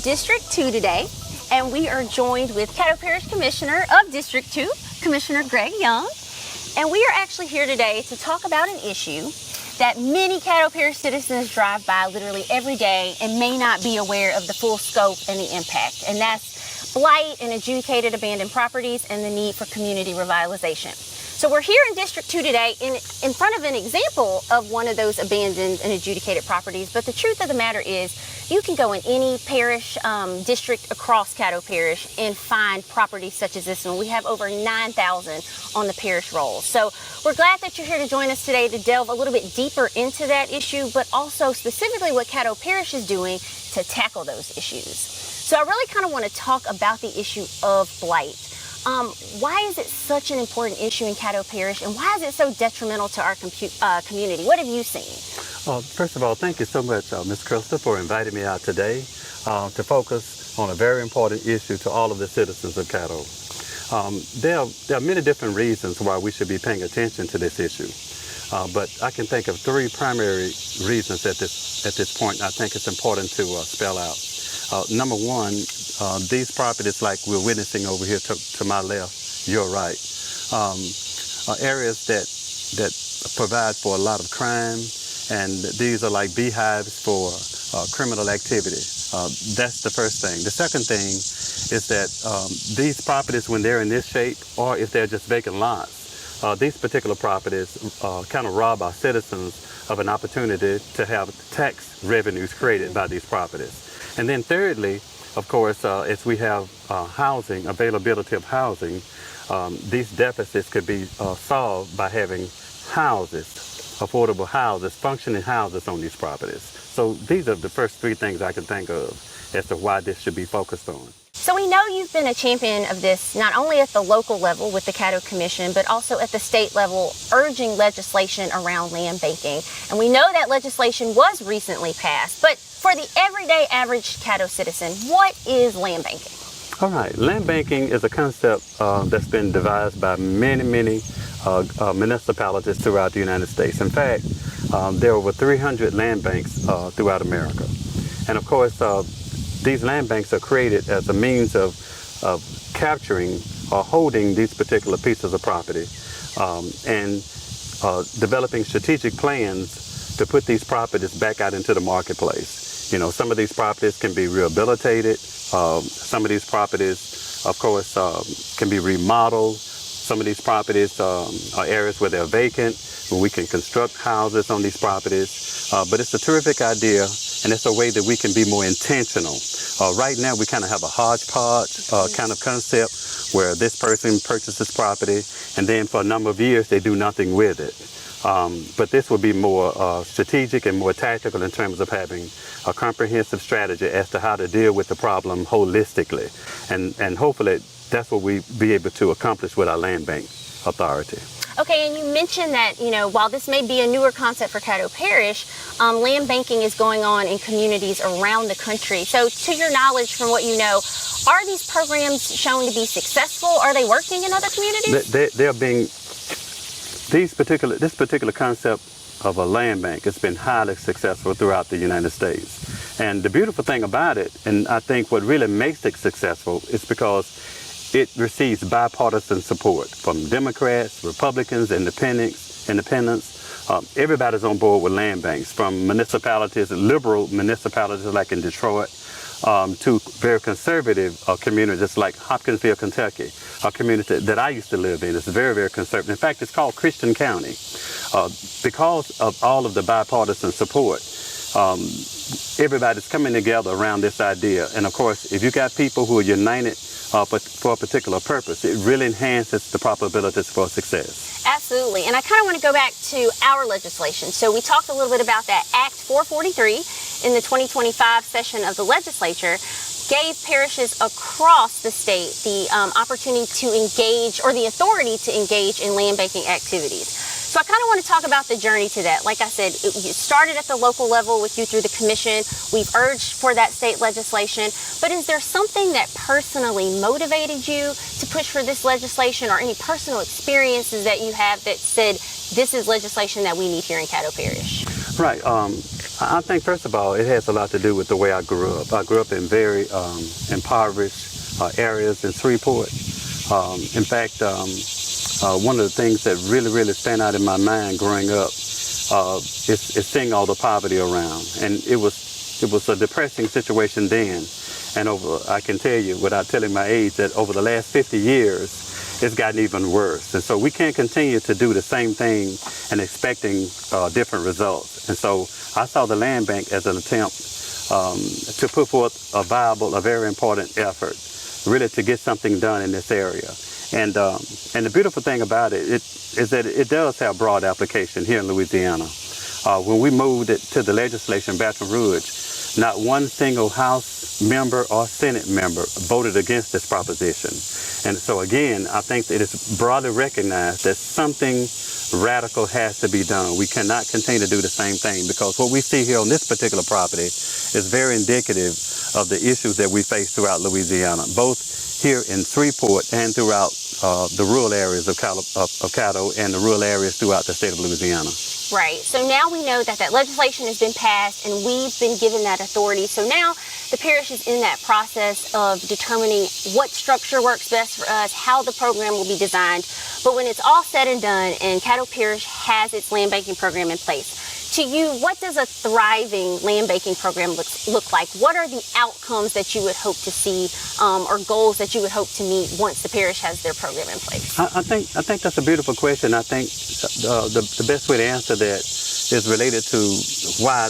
District 2 today, and we are joined with Caddo Parish Commissioner of District 2, Commissioner Greg Young. And we are actually here today to talk about an issue that many Caddo Parish citizens drive by literally every day and may not be aware of the full scope and the impact. And that's blight and adjudicated abandoned properties and the need for community revitalization. So we're here in District 2 today in front of an example of one of those abandoned and adjudicated properties. But the truth of the matter is you can go in any parish district across Caddo Parish and find properties such as this one. We have over 9,000 on the parish rolls. So we're glad that you're here to join us today to delve a little bit deeper into that issue, but also specifically what Caddo Parish is doing to tackle those issues. So I really kind of want to talk about the issue of blight. Why is it such an important issue in Caddo Parish, and why is it so detrimental to our community? What have you seen? First of all, thank you so much, Ms. Krista, for inviting me out today to focus on a very important issue to all of the citizens of Caddo. There are many different reasons why we should be paying attention to this issue, but I can think of three primary reasons at this point I think it's important to spell out. Number one, these properties like we're witnessing over here to my left, your right, are areas that provide for a lot of crime, and these are like beehives for criminal activity. That's the first thing. The second thing is that these properties, when they're in this shape, or if they're just vacant lots, these particular properties kind of rob our citizens of an opportunity to have tax revenues created by these properties. And then thirdly, of course, as we have housing, availability of housing, these deficits could be solved by having houses, affordable houses, functioning houses on these properties. So these are the first three things I can think of as to why this should be focused on. So we know you've been a champion of this, not only at the local level with the Caddo Commission, but also at the state level, urging legislation around land banking. And we know that legislation was recently passed, but for the everyday average Caddo citizen, what is land banking? All right, land banking is a concept that's been devised by many municipalities throughout the United States. In fact, there are over 300 land banks throughout America. And of course, these land banks are created as a means of capturing or holding these particular pieces of property and developing strategic plans to put these properties back out into the marketplace. You know, some of these properties can be rehabilitated. Some of these properties, of course, can be remodeled. Some of these properties are areas where they're vacant, where we can construct houses on these properties. But it's a terrific idea, and it's a way that we can be more intentional. Right now, we kind of have a hodgepodge kind of concept where this person purchases property, and then for a number of years, they do nothing with it. But this would be more strategic and more tactical in terms of having a comprehensive strategy as to how to deal with the problem holistically. And hopefully that's what we be able to accomplish with our land bank authority. Okay, and you mentioned that, you know, while this may be a newer concept for Caddo Parish, land banking is going on in communities around the country. So to your knowledge, from what you know, are these programs shown to be successful? Are they working in other communities? They're being... This particular concept of a land bank has been highly successful throughout the United States. And the beautiful thing about it, and I think what really makes it successful, is because it receives bipartisan support from Democrats, Republicans, independents. Everybody's on board with land banks, from municipalities, liberal municipalities like in Detroit, to very conservative communities like Hopkinsville, Kentucky, a community that I used to live in. It's very, very conservative. In fact, it's called Christian County. Because of all of the bipartisan support, everybody's coming together around this idea. And of course, if you got people who are united for a particular purpose, it really enhances the probabilities for success. Absolutely. And I kind of want to go back to our legislation. So we talked a little bit about that. Act 443 in the 2025 session of the legislature gave parishes across the state the opportunity to engage, or the authority to engage in land banking activities. So I kind of want to talk about the journey to that. Like I said, it started at the local level with you through the commission. We've urged for that state legislation. But is there something that personally motivated you to push for this legislation, or any personal experiences that you have that said, this is legislation that we need here in Caddo Parish? Right. I think, first of all, it has a lot to do with the way I grew up. I grew up in very impoverished areas in Shreveport. In fact, one of the things that really stand out in my mind growing up is seeing all the poverty around. And it was a depressing situation then. And I can tell you, without telling my age, that over the last 50 years, it's gotten even worse. And so we can't continue to do the same thing and expecting different results. And so I saw the land bank as an attempt to put forth a very important effort, really to get something done in this area. And the beautiful thing about it is that it does have broad application here in Louisiana. When we moved it to the legislature in Baton Rouge, not one single House member or Senate member voted against this proposition. And so again, I think that it is broadly recognized that something radical has to be done. We cannot continue to do the same thing, because what we see here on this particular property is very indicative of the issues that we face throughout Louisiana, both here in Shreveport and throughout the rural areas of Caddo and the rural areas throughout the state of Louisiana. Right. So now we know that legislation has been passed and we've been given that authority. So now the parish is in that process of determining what structure works best for us, how the program will be designed. But when it's all said and done and Caddo Parish has its land banking program in place, to you, what does a thriving land banking program look like? What are the outcomes that you would hope to see or goals that you would hope to meet once the parish has their program in place? I think that's a beautiful question. I think the best way to answer that is related to why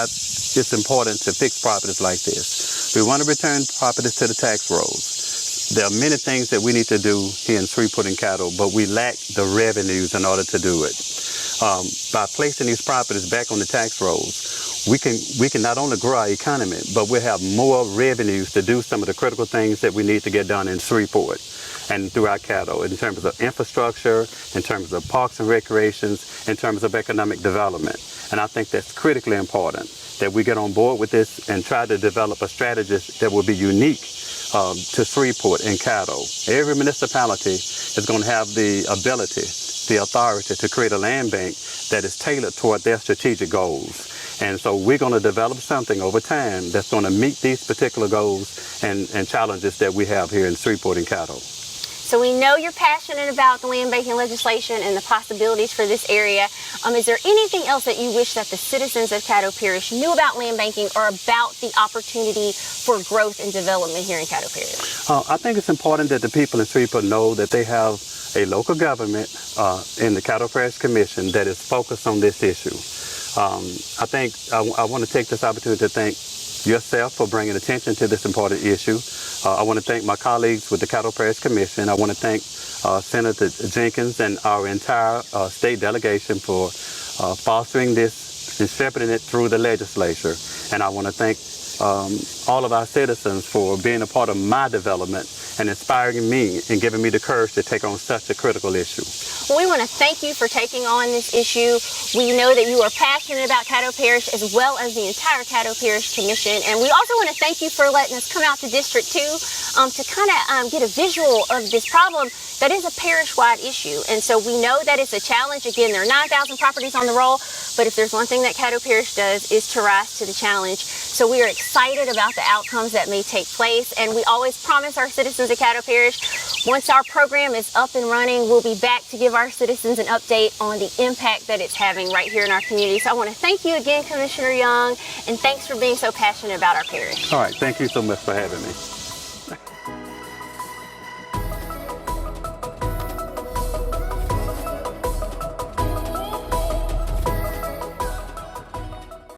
it's important to fix properties like this. We want to return properties to the tax rolls. There are many things that we need to do here in Shreveport and Caddo, but we lack the revenues in order to do it. By placing these properties back on the tax rolls, we can not only grow our economy, but we'll have more revenues to do some of the critical things that we need to get done in Shreveport and throughout Caddo, in terms of infrastructure, in terms of parks and recreations, in terms of economic development. And I think that's critically important, that we get on board with this and try to develop a strategy that will be unique to Shreveport and Caddo. Every municipality is going to have the ability, the authority to create a land bank that is tailored toward their strategic goals. And so we're going to develop something over time that's going to meet these particular goals and challenges that we have here in Shreveport and Caddo. So we know you're passionate about the land banking legislation and the possibilities for this area. Is there anything else that you wish that the citizens of Caddo Parish knew about land banking or about the opportunity for growth and development here in Caddo Parish? I think it's important that the people in Shreveport know that they have a local government in the Caddo Parish Commission that is focused on this issue. I think I want to take this opportunity to thank yourself for bringing attention to this important issue. I want to thank my colleagues with the Caddo Parish Commission. I want to thank Senator Jenkins and our entire state delegation for fostering this and shepherding it through the legislature. And I want to thank all of our citizens for being a part of my development and inspiring me and giving me the courage to take on such a critical issue. Well, we want to thank you for taking on this issue. We know that you are passionate about Caddo Parish as well as the entire Caddo Parish Commission. And we also want to thank you for letting us come out to District 2 to kind of get a visual of this problem that is a parish-wide issue. And so we know that it's a challenge. Again, there are 9,000 properties on the roll, but if there's one thing that Caddo Parish does is to rise to the challenge. So we are excited about the outcomes that may take place. And we always promise our citizens at Caddo Parish, once our program is up and running, we'll be back to give our citizens an update on the impact that it's having right here in our community. So I want to thank you again, Commissioner Young, and thanks for being so passionate about our parish. All right, thank you so much for having me.